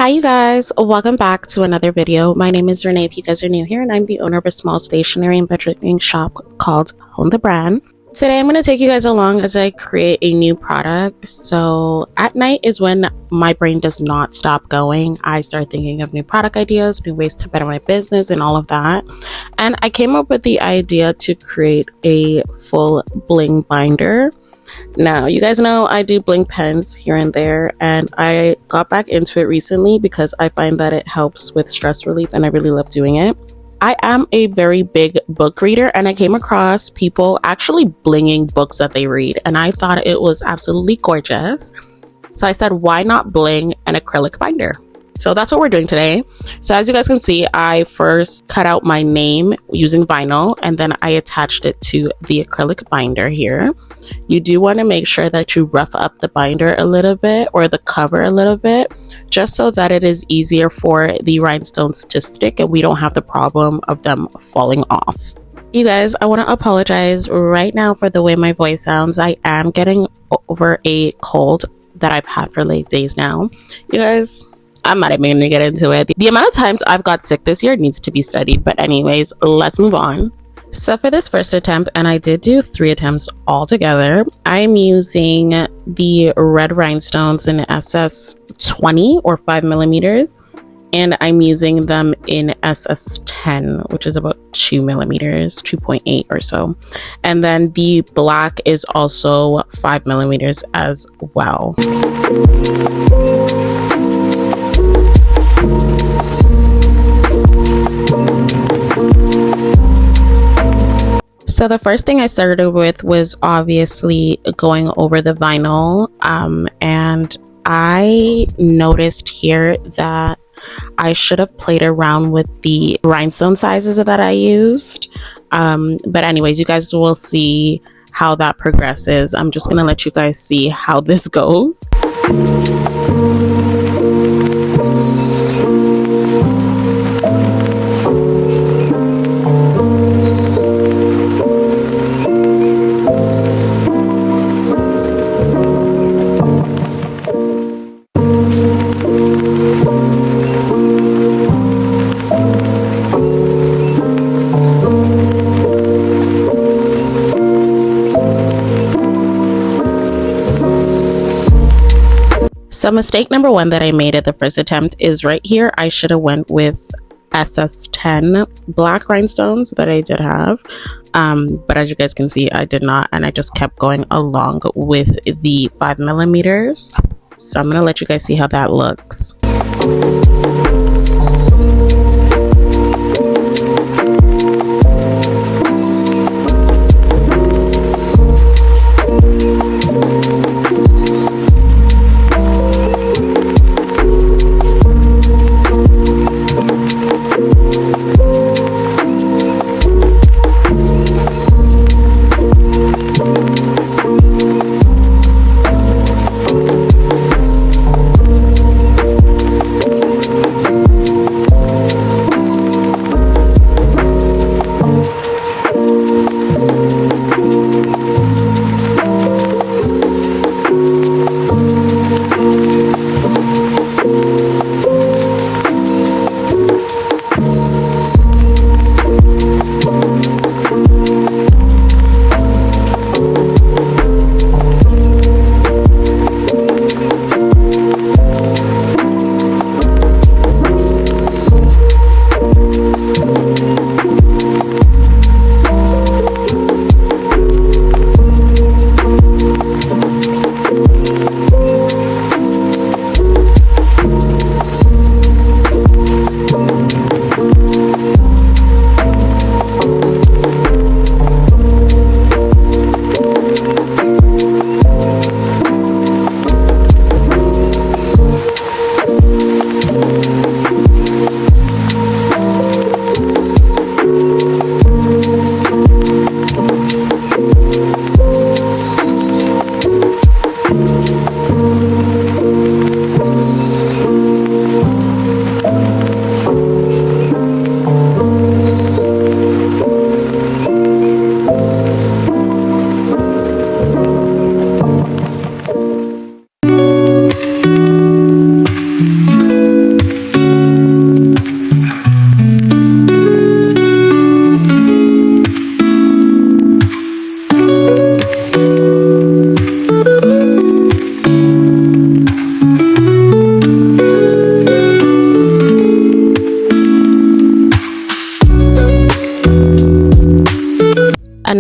Hi you guys, welcome back to another video. My name is Renee if you guys are new here, and I'm the owner of a small stationery and budgeting shop called Hone the Brand. Today I'm going to take you guys along as I create a new product. So at night is when my brain does not stop going. I start thinking of new product ideas, new ways to better my business and all of that. And I came up with the idea to create a full bling binder. Now, you guys know I do bling pens here and there, and I got back into it recently because I find that it helps with stress relief and I really love doing it. I am a very big book reader, and I came across people actually blinging books that they read, and I thought it was absolutely gorgeous. So I said, why not bling an acrylic binder? So that's what we're doing today. So as you guys can see, I first cut out my name using vinyl, and then I attached it to the acrylic binder here. You do want to make sure that you rough up the binder a little bit, or the cover a little bit, just so that it is easier for the rhinestones to stick and we don't have the problem of them falling off. You guys, I want to apologize right now for the way my voice sounds. I am getting over a cold that I've had for late days now. You guys, I'm not even gonna get into it. The amount of times I've got sick this year needs to be studied, but anyways, let's move on. So for this first attempt, and I did do 3 attempts altogether, I'm using the red rhinestones in SS20 or 5mm, and I'm using them in SS10, which is about 2mm, 2.8 or so. And then the black is also 5mm as well. So the first thing I started with was obviously going over the vinyl, and I noticed here that I should have played around with the rhinestone sizes that I used. But anyways, you guys will see how that progresses. I'm just gonna let you guys see how this goes. So mistake number 1 that I made at the first attempt is right here. I should have went with SS10 black rhinestones that I did have. But as you guys can see, I did not. And I just kept going along with the 5mm. So I'm going to let you guys see how that looks.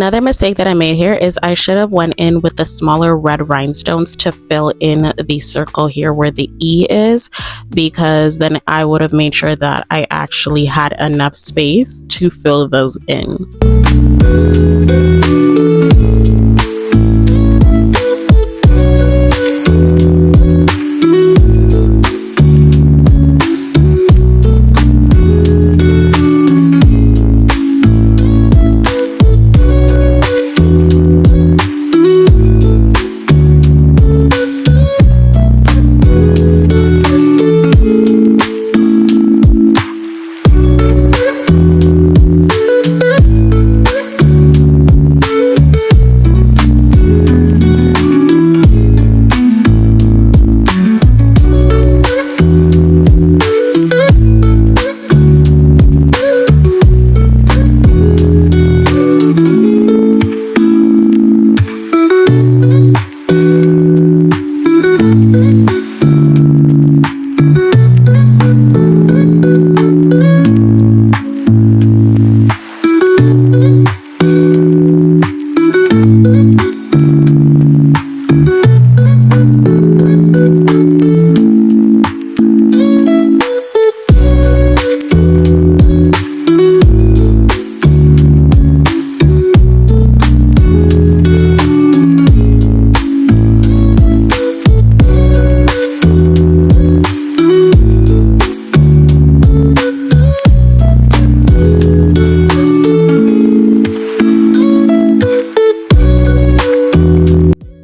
Another mistake that I made here is I should have went in with the smaller red rhinestones to fill in the circle here where the E is, because then I would have made sure that I actually had enough space to fill those in.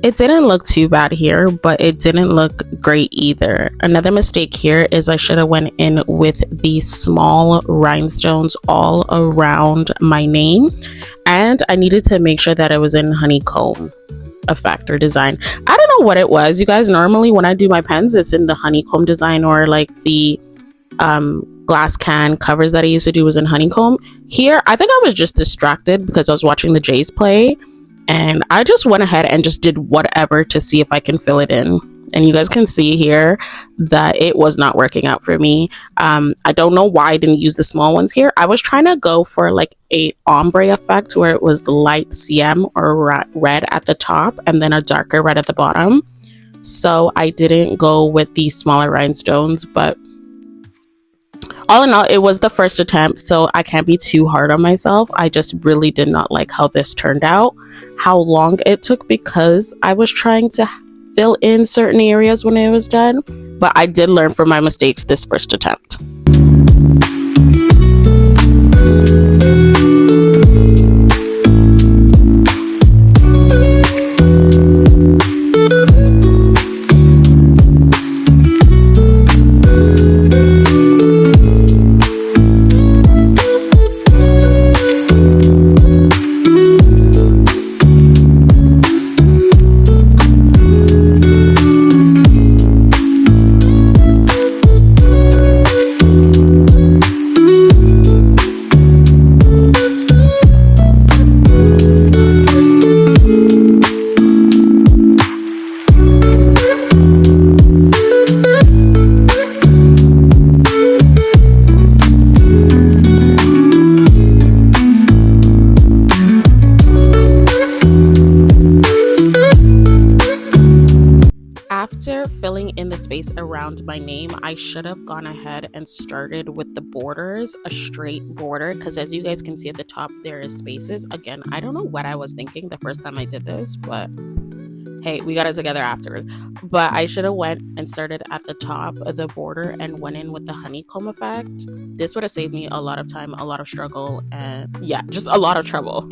It didn't look too bad here, but it didn't look great either. Another mistake here is I should have went in with the small rhinestones all around my name, and I needed to make sure that it was in honeycomb effect or design. I don't know what it was, you guys. Normally when I do my pens, it's in the honeycomb design, or like the glass can covers that I used to do was in honeycomb. Here, I think I was just distracted because I was watching the Jays play, and I just went ahead and just did whatever to see if I can fill it in. And you guys can see here that it was not working out for me. I don't know why I didn't use the small ones here. I was trying to go for like a ombre effect where it was light CM or red at the top and then a darker red at the bottom. So I didn't go with the smaller rhinestones, but all in all, it was the first attempt, so I can't be too hard on myself. I just really did not like how this turned out, how long it took, because I was trying to fill in certain areas when it was done, but I did learn from my mistakes this first attempt. After filling in the space around my name, I should have gone ahead and started with the borders, a straight border, because as you guys can see at the top, there is spaces. Again, I don't know what I was thinking the first time I did this, but hey, we got it together afterwards. But I should have went and started at the top of the border and went in with the honeycomb effect. This would have saved me a lot of time, a lot of struggle, and yeah, just a lot of trouble.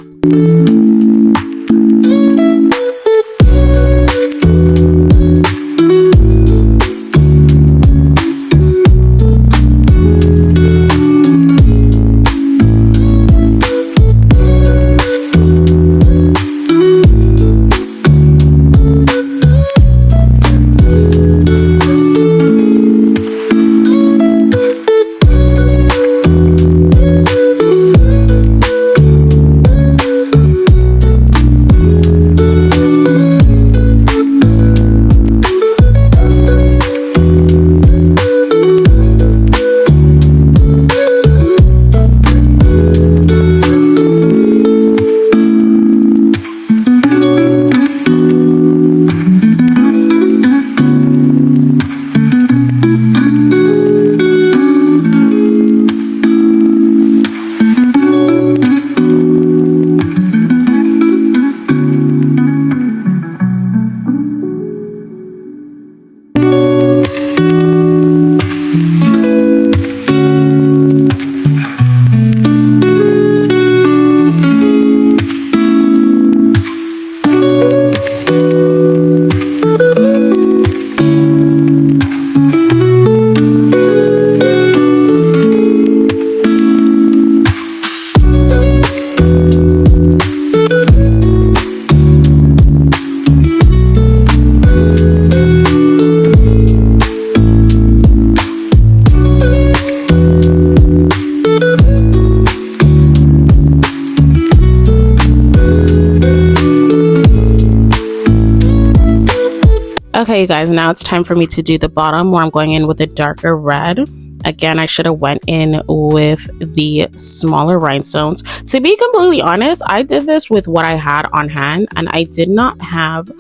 Okay, you guys, now it's time for me to do the bottom where I'm going in with a darker red. Again, I should have went in with the smaller rhinestones. To be completely honest, I did this with what I had on hand, and I did not have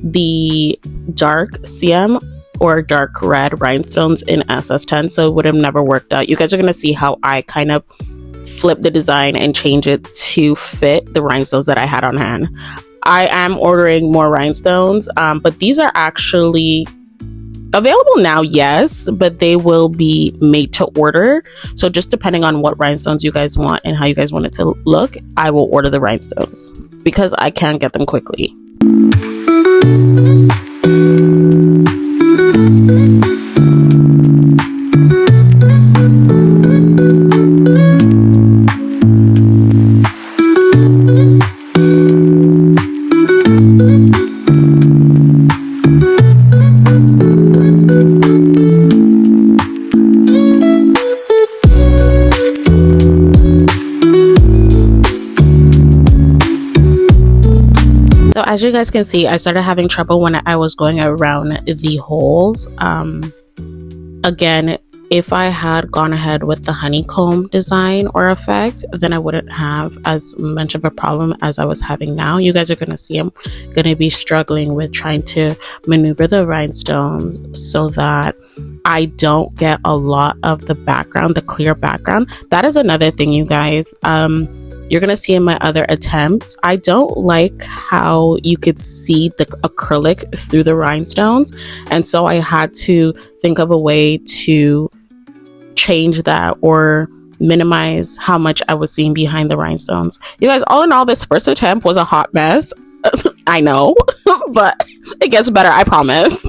the dark CM or dark red rhinestones in SS10, so it would have never worked out. You guys are going to see how I kind of flip the design and change it to fit the rhinestones that I had on hand. I am ordering more rhinestones, but these are actually available now, yes, but they will be made to order. So just depending on what rhinestones you guys want and how you guys want it to look, I will order the rhinestones because I can't get them quickly. So as you guys can see, I started having trouble when I was going around the holes. Again, if I had gone ahead with the honeycomb design or effect, then I wouldn't have as much of a problem as I was having now. You guys are going to see I'm going to be struggling with trying to maneuver the rhinestones so that I don't get a lot of the background, the clear background. That is another thing, you guys. You're going to see in my other attempts, I don't like how you could see the acrylic through the rhinestones. And so I had to think of a way to change that or minimize how much I was seeing behind the rhinestones. You guys, all in all, this first attempt was a hot mess. I know, but it gets better, I promise.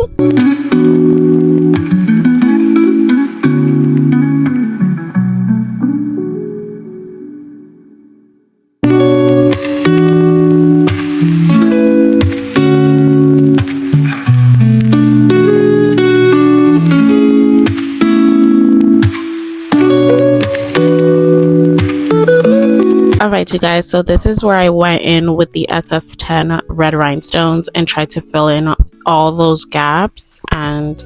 Alright, you guys, so this is where I went in with the SS10 red rhinestones and tried to fill in all those gaps. And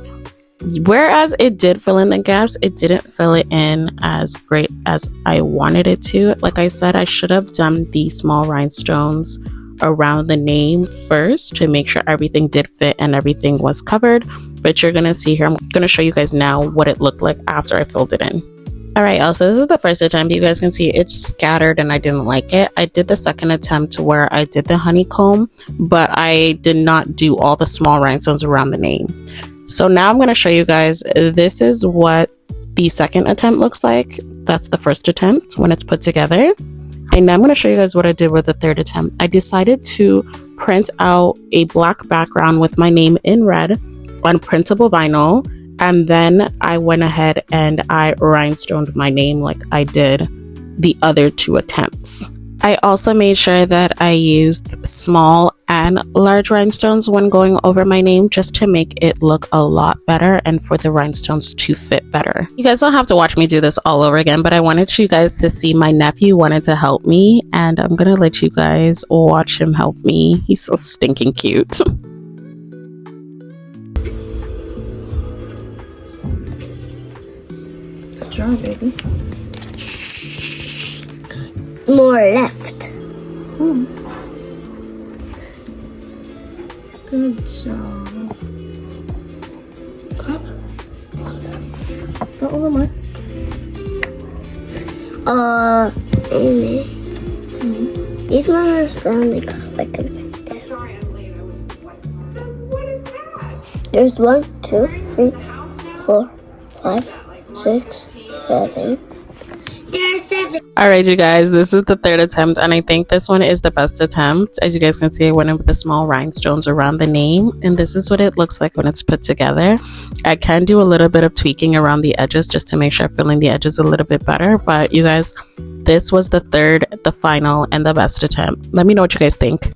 whereas it did fill in the gaps, it didn't fill it in as great as I wanted it to. Like I said, I should have done the small rhinestones around the name first to make sure everything did fit and everything was covered. But you're going to see here, I'm going to show you guys now what it looked like after I filled it in. Alright, also this is the first attempt. You guys can see it's scattered and I didn't like it. I did the second attempt where I did the honeycomb, but I did not do all the small rhinestones around the name. So now I'm going to show you guys, this is what the second attempt looks like. That's the first attempt when it's put together. And now I'm going to show you guys what I did with the third attempt. I decided to print out a black background with my name in red on printable vinyl. And then I went ahead and I rhinestoned my name like I did the other two attempts. I also made sure that I used small and large rhinestones when going over my name just to make it look a lot better and for the rhinestones to fit better. You guys don't have to watch me do this all over again, but I wanted you guys to see my nephew wanted to help me, and I'm gonna let you guys watch him help me. He's so stinking cute. Draw, baby. More left. Good job. Don't over mine. Amy. These ones sound like a Sorry, I'm late. I was what is that? There's 1, 2, 3, 4, 5, 6, 7. There are 7. Alright, you guys, this is the third attempt, and I think this one is the best attempt. As you guys can see, I went in with the small rhinestones around the name, and this is what it looks like when it's put together. I can do a little bit of tweaking around the edges just to make sure I'm filling the edges a little bit better, but you guys, this was the third, the final, and the best attempt. Let me know what you guys think.